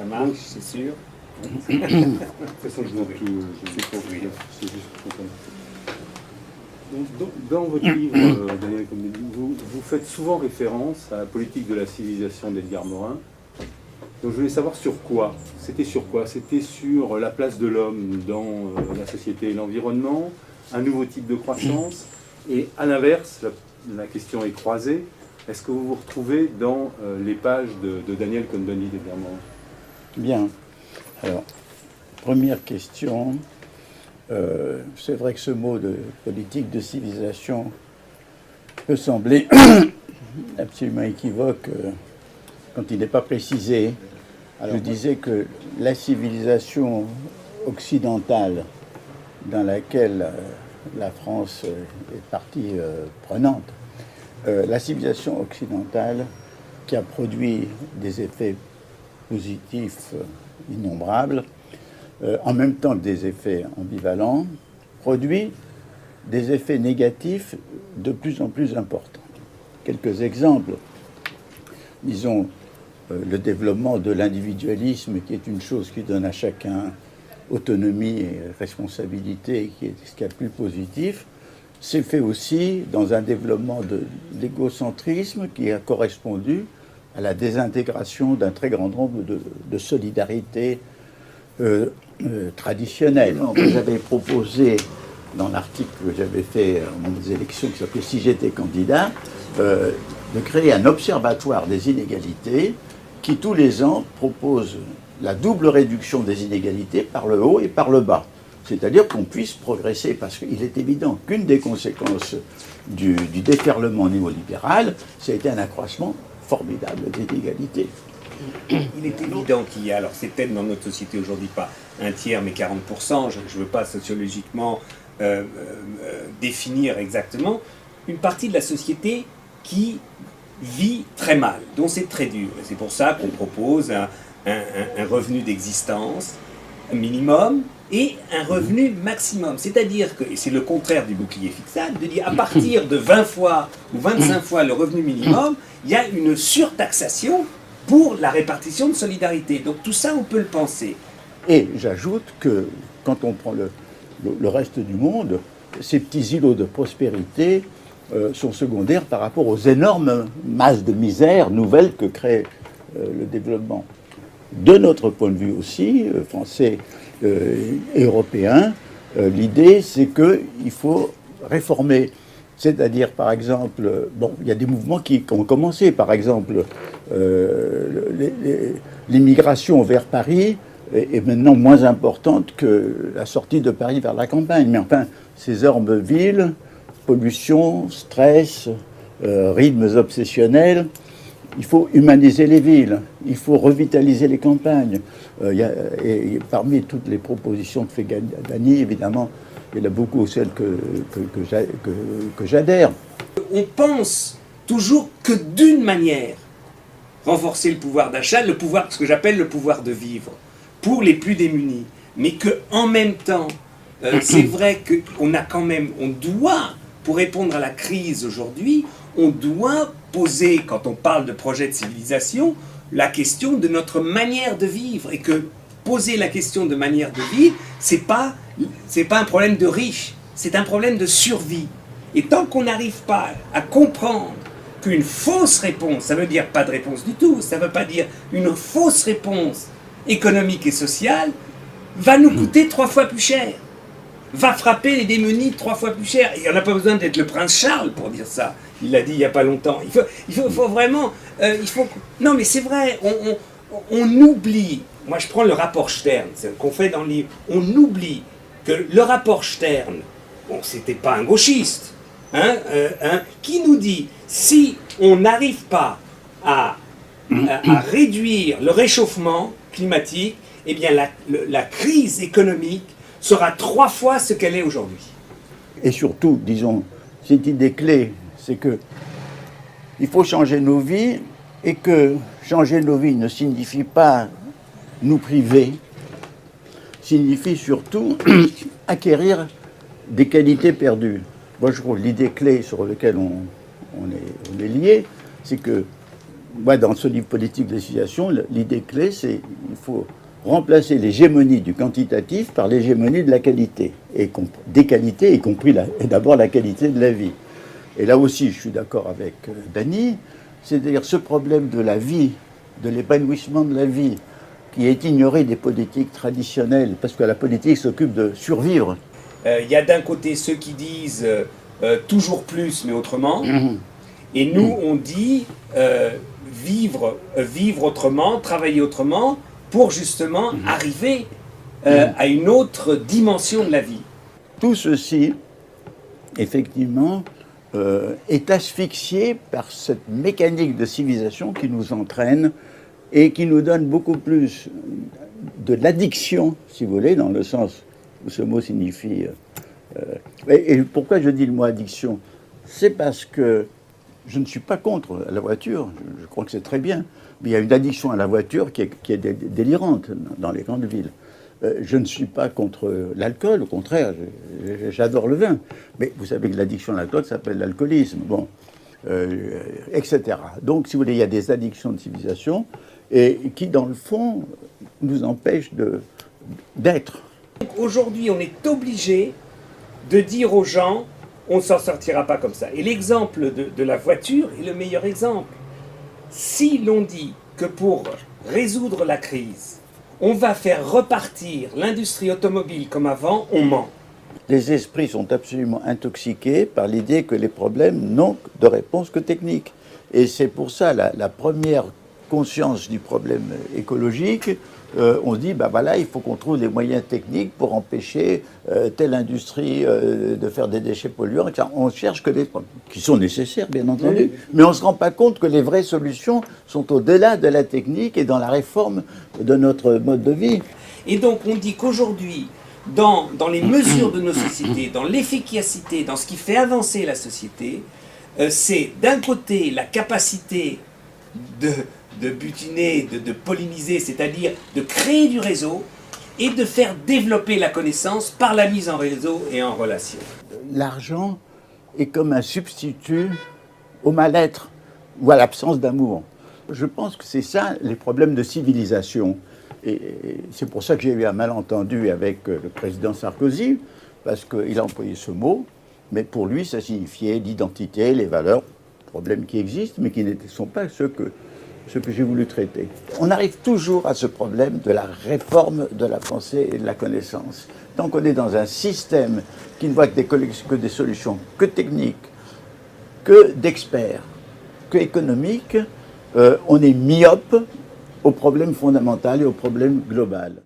marche, c'est sûr. De toute façon, je montre tout. C'est juste pour comprendre. Donc, dans votre livre, Daniel Cohn-Bendit, vous faites souvent référence à la politique de la civilisation d'Edgar Morin. Donc je voulais savoir sur quoi. C'était sur quoi? C'était sur la place de l'homme dans la société et l'environnement, un nouveau type de croissance. Et à l'inverse, la question est croisée. Est-ce que vous vous retrouvez dans les pages de Daniel Cohn-Bendit d'Edgar Morin? Bien. Alors, première question. C'est vrai que ce mot de politique de civilisation peut sembler absolument équivoque quand il n'est pas précisé. Alors, je disais que la civilisation occidentale dans laquelle la France est partie prenante, la civilisation occidentale qui a produit des effets positifs innombrables, en même temps que des effets ambivalents, produit des effets négatifs de plus en plus importants. Quelques exemples. Disons, le développement de l'individualisme, qui est une chose qui donne à chacun autonomie et responsabilité, qui est ce qu'il y a de plus positif, s'est fait aussi dans un développement de l'égocentrisme qui a correspondu à la désintégration d'un très grand nombre de solidarités traditionnelles. J'avais proposé, dans l'article que j'avais fait au moment des élections, qui s'appelait « Si j'étais candidat », de créer un observatoire des inégalités qui, tous les ans, propose la double réduction des inégalités par le haut et par le bas. C'est-à-dire qu'on puisse progresser, parce qu'il est évident qu'une des conséquences du déferlement néolibéral, ça a été un accroissement formidable des inégalités. Il est évident qu'il y a, alors c'est peut-être dans notre société aujourd'hui pas un tiers mais 40%, je ne veux pas sociologiquement définir exactement, une partie de la société qui vit très mal, dont c'est très dur. C'est pour ça qu'on propose un revenu d'existence minimum et un revenu maximum. C'est-à-dire que, et c'est le contraire du bouclier fixable, de dire à partir de 20 fois ou 25 fois le revenu minimum, il y a une surtaxation pour la répartition de solidarité. Donc tout ça, on peut le penser. Et j'ajoute que quand on prend le reste du monde, ces petits îlots de prospérité sont secondaires par rapport aux énormes masses de misère nouvelles que crée le développement. De notre point de vue aussi, français et européen, l'idée c'est qu'il faut réformer. C'est-à-dire, par exemple, bon, il y a des mouvements qui ont commencé. Par exemple, l'immigration vers Paris est maintenant moins importante que la sortie de Paris vers la campagne. Mais enfin, ces énormes villes, pollution, stress, rythmes obsessionnels, il faut humaniser les villes, il faut revitaliser les campagnes. Et parmi toutes les propositions de Feghani, évidemment, il y en a beaucoup celles que j'adhère. On pense toujours que d'une manière, renforcer le pouvoir d'achat, le pouvoir, ce que j'appelle le pouvoir de vivre, pour les plus démunis. Mais qu'en même temps, c'est vrai qu'on a quand même, on doit, pour répondre à la crise aujourd'hui, on doit poser, quand on parle de projet de civilisation, la question de notre manière de vivre. Et que poser la question de manière de vivre, c'est pas un problème de riche, c'est un problème de survie. Et tant qu'on n'arrive pas à comprendre qu'une fausse réponse, ça veut dire pas de réponse du tout, ça veut pas dire une fausse réponse économique et sociale, va nous coûter 3 fois plus cher, va frapper les démunis 3 fois plus cher. Et on n'a pas besoin d'être le prince Charles pour dire ça. Il l'a dit il n'y a pas longtemps. Il faut vraiment... non mais c'est vrai, on oublie... Moi je prends le rapport Stern, c'est qu'on fait dans le livre. On oublie que le rapport Stern, bon c'était pas un gauchiste, qui nous dit si on n'arrive pas à réduire le réchauffement climatique, eh bien la crise économique sera 3 fois ce qu'elle est aujourd'hui. Et surtout, disons, cette idée clé, c'est que il faut changer nos vies, et que changer nos vies ne signifie pas nous priver, signifie surtout acquérir des qualités perdues. Moi, je trouve l'idée clé sur laquelle on est lié, c'est que moi, dans ce livre politique de civilisation, l'idée clé, c'est qu'il faut remplacer l'hégémonie du quantitatif par l'hégémonie de la qualité, et des qualités, y compris d'abord la qualité de la vie. Et là aussi, je suis d'accord avec Dany, c'est-à-dire ce problème de la vie, de l'épanouissement de la vie, qui est ignoré des politiques traditionnelles, parce que la politique s'occupe de survivre. Il y a d'un côté ceux qui disent toujours plus, mais autrement, et nous, on dit vivre autrement, travailler autrement, pour justement arriver à une autre dimension de la vie. Tout ceci, effectivement, est asphyxié par cette mécanique de civilisation qui nous entraîne et qui nous donne beaucoup plus de l'addiction, si vous voulez, dans le sens où ce mot signifie... et pourquoi je dis le mot addiction? C'est parce que je ne suis pas contre la voiture, je crois que c'est très bien, mais il y a une addiction à la voiture qui est délirante dans les grandes villes. Je ne suis pas contre l'alcool, au contraire, j'adore le vin. Mais vous savez que l'addiction à l'alcool s'appelle l'alcoolisme, bon, etc. Donc, si vous voulez, il y a des addictions de civilisation et qui, dans le fond, nous empêchent d'être. Aujourd'hui, on est obligé de dire aux gens, on ne s'en sortira pas comme ça. Et l'exemple de la voiture est le meilleur exemple. Si l'on dit que pour résoudre la crise, on va faire repartir l'industrie automobile comme avant, on ment. Les esprits sont absolument intoxiqués par l'idée que les problèmes n'ont de réponse que technique. Et c'est pour ça la première conscience du problème écologique, on se dit, ben voilà, il faut qu'on trouve des moyens techniques pour empêcher telle industrie de faire des déchets polluants. On cherche que des problèmes qui sont nécessaires, bien entendu, mais on ne se rend pas compte que les vraies solutions sont au-delà de la technique et dans la réforme de notre mode de vie. Et donc on dit qu'aujourd'hui, dans les mesures de nos sociétés, dans l'efficacité, dans ce qui fait avancer la société, c'est d'un côté la capacité de butiner, de polliniser, c'est-à-dire de créer du réseau et de faire développer la connaissance par la mise en réseau et en relation. L'argent est comme un substitut au mal-être ou à l'absence d'amour. Je pense que c'est ça les problèmes de civilisation. Et c'est pour ça que j'ai eu un malentendu avec le président Sarkozy, parce qu'il a employé ce mot, mais pour lui ça signifiait l'identité, les valeurs, problèmes qui existent, mais qui ne sont pas ce que j'ai voulu traiter. On arrive toujours à ce problème de la réforme de la pensée et de la connaissance. Tant qu'on est dans un système qui ne voit que des solutions que techniques, que d'experts, que économiques, on est myope au problème fondamental et au problème global.